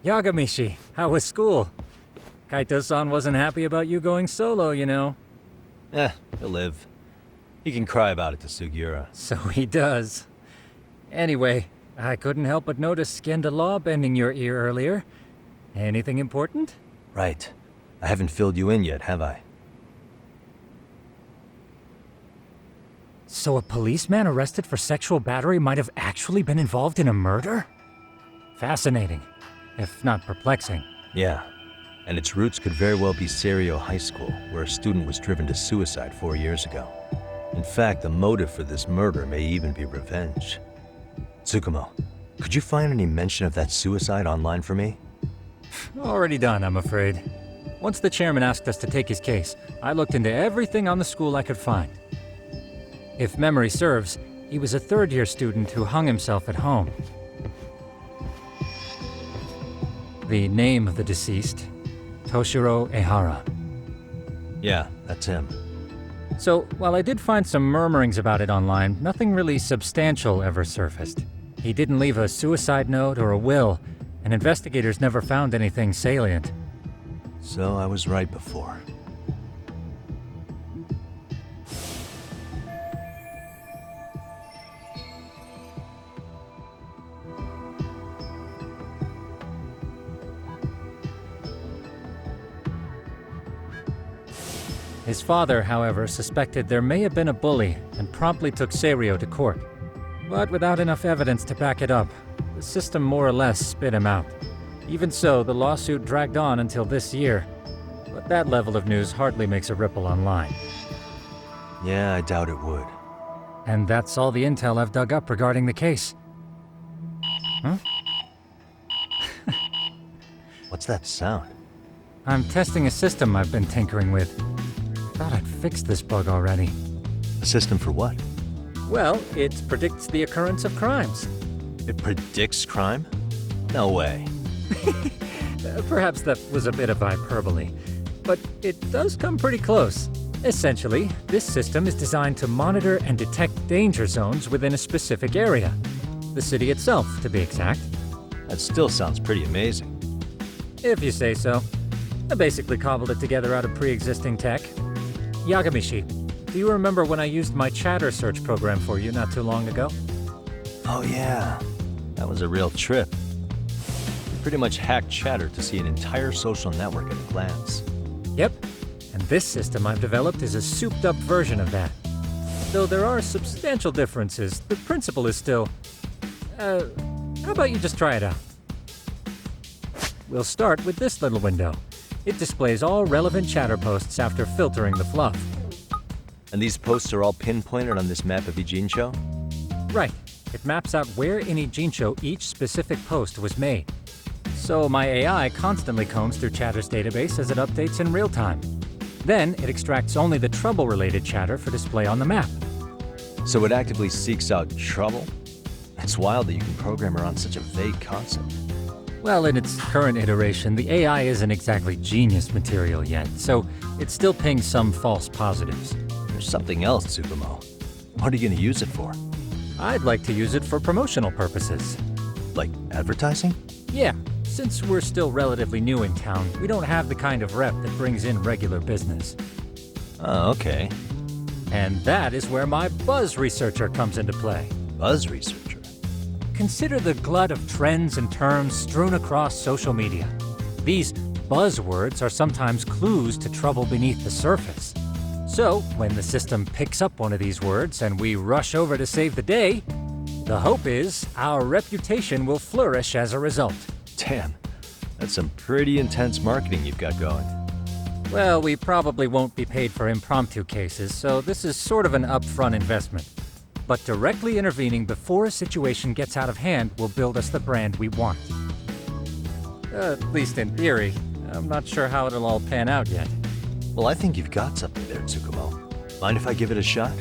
Yagamishi, how was school? Kaito-san wasn't happy about you going solo, you know. He'll live. He can cry about it to Sugiura. So he does. Anyway, I couldn't help but notice Skenda Law bending your ear earlier. Anything important? Right. I haven't filled you in yet, have I? So a policeman arrested for sexual battery might have actually been involved in a murder? Fascinating, if not perplexing. Yeah. And its roots could very well be Serio High School, where a student was driven to suicide 4 years ago. In fact, the motive for this murder may even be revenge. Tsukumo, could you find any mention of that suicide online for me? Already done, I'm afraid. Once the chairman asked us to take his case, I looked into everything on the school I could find. If memory serves, he was a third-year student who hung himself at home. The name of the deceased, Toshiro Ehara. Yeah, that's him. So, while I did find some murmurings about it online, nothing really substantial ever surfaced. He didn't leave a suicide note or a will, and investigators never found anything salient. So I was right before. His father, however, suspected there may have been a bully and promptly took Serio to court. But without enough evidence to back it up, the system more or less spit him out. Even so, the lawsuit dragged on until this year. But that level of news hardly makes a ripple online. Yeah, I doubt it would. And that's all the intel I've dug up regarding the case. Huh? What's that sound? I'm testing a system I've been tinkering with. Thought I'd fixed this bug already. A system for what? Well, it predicts the occurrence of crimes. It predicts crime? No way. Perhaps that was a bit of hyperbole, but it does come pretty close. Essentially, this system is designed to monitor and detect danger zones within a specific area. The city itself, to be exact. That still sounds pretty amazing. If you say so. I basically cobbled it together out of pre-existing tech. Yagamishi, do you remember when I used my chatter search program for you not too long ago? Oh yeah, that was a real trip. You pretty much hacked Chatter to see an entire social network at a glance. Yep, and this system I've developed is a souped-up version of that. Though there are substantial differences, the principle is still... how about you just try it out? We'll start with this little window. It displays all relevant chatter posts after filtering the fluff. And these posts are all pinpointed on this map of Ijincho? Right. It maps out where in Ijincho each specific post was made. So my AI constantly combs through Chatter's database as it updates in real time. Then it extracts only the trouble-related chatter for display on the map. So it actively seeks out trouble? It's wild that you can program around such a vague concept. Well, in its current iteration, the AI isn't exactly genius material yet, so it still pings some false positives. There's something else, Tsukumo. What are you going to use it for? I'd like to use it for promotional purposes. Like advertising? Yeah, since we're still relatively new in town, we don't have the kind of rep that brings in regular business. Oh, okay. And that is where my buzz researcher comes into play. Buzz researcher? Consider the glut of trends and terms strewn across social media. These buzzwords are sometimes clues to trouble beneath the surface. So, when the system picks up one of these words and we rush over to save the day, the hope is our reputation will flourish as a result. Damn, that's some pretty intense marketing you've got going. Well, we probably won't be paid for impromptu cases, so this is sort of an upfront investment. But directly intervening before a situation gets out of hand will build us the brand we want. At least in theory. I'm not sure how it'll all pan out yet. Well, I think you've got something there, Tsukumo. Mind if I give it a shot?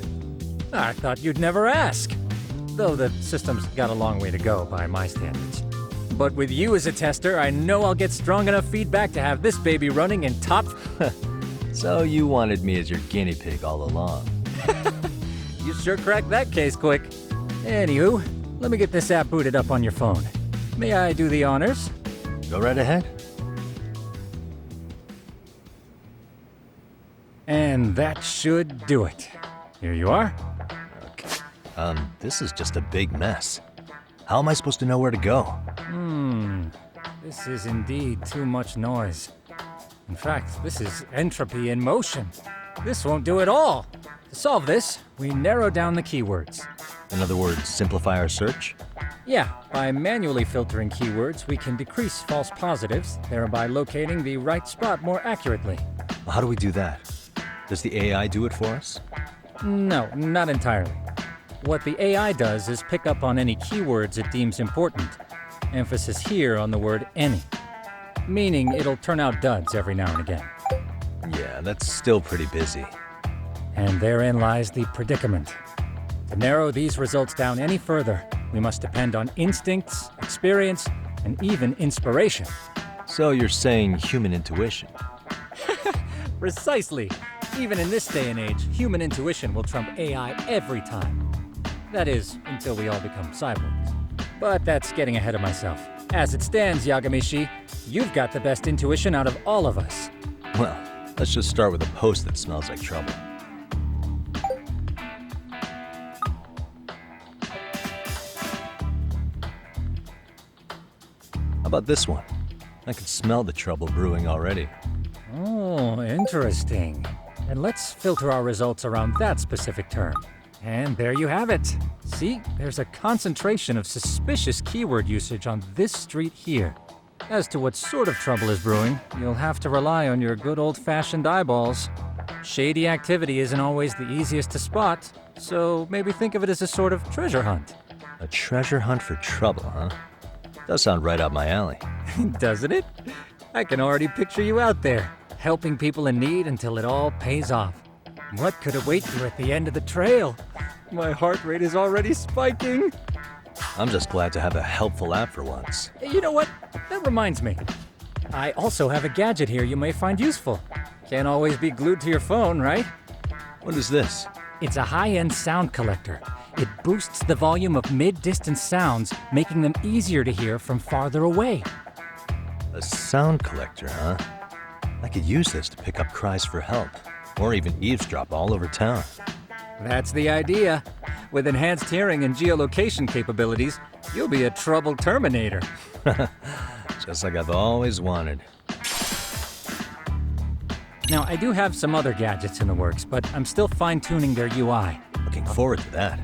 I thought you'd never ask. Though the system's got a long way to go by my standards. But with you as a tester, I know I'll get strong enough feedback to have this baby running in top... So you wanted me as your guinea pig all along. You sure cracked that case quick. Anywho, let me get this app booted up on your phone. May I do the honors? Go right ahead. And that should do it. Here you are. Okay. This is just a big mess. How am I supposed to know where to go? This is indeed too much noise. In fact, this is entropy in motion. This won't do it all. To solve this, we narrow down the keywords. In other words, simplify our search? Yeah, by manually filtering keywords, we can decrease false positives, thereby locating the right spot more accurately. How do we do that? Does the AI do it for us? No, not entirely. What the AI does is pick up on any keywords it deems important. Emphasis here on the word any. Meaning it'll turn out duds every now and again. Yeah, that's still pretty busy. And therein lies the predicament. To narrow these results down any further, we must depend on instincts, experience, and even inspiration. So you're saying human intuition? Precisely. Even in this day and age, human intuition will trump AI every time. That is, until we all become cyborgs. But that's getting ahead of myself. As it stands, Yagamishi, you've got the best intuition out of all of us. Well, let's just start with a post that smells like trouble. How about this one? I can smell the trouble brewing already. Oh, interesting. And let's filter our results around that specific term. And there you have it. See, there's a concentration of suspicious keyword usage on this street here. As to what sort of trouble is brewing, you'll have to rely on your good old-fashioned eyeballs. Shady activity isn't always the easiest to spot, so maybe think of it as a sort of treasure hunt. A treasure hunt for trouble, huh? Does sound right up my alley. Doesn't it? I can already picture you out there, helping people in need until it all pays off. What could await you at the end of the trail? My heart rate is already spiking. I'm just glad to have a helpful app for once. You know what? That reminds me. I also have a gadget here you may find useful. Can't always be glued to your phone, right? What is this? It's a high-end sound collector. It boosts the volume of mid-distance sounds, making them easier to hear from farther away. A sound collector, huh? I could use this to pick up cries for help, or even eavesdrop all over town. That's the idea. With enhanced hearing and geolocation capabilities, you'll be a trouble terminator. Just like I've always wanted. Now, I do have some other gadgets in the works, but I'm still fine-tuning their UI. Looking forward to that.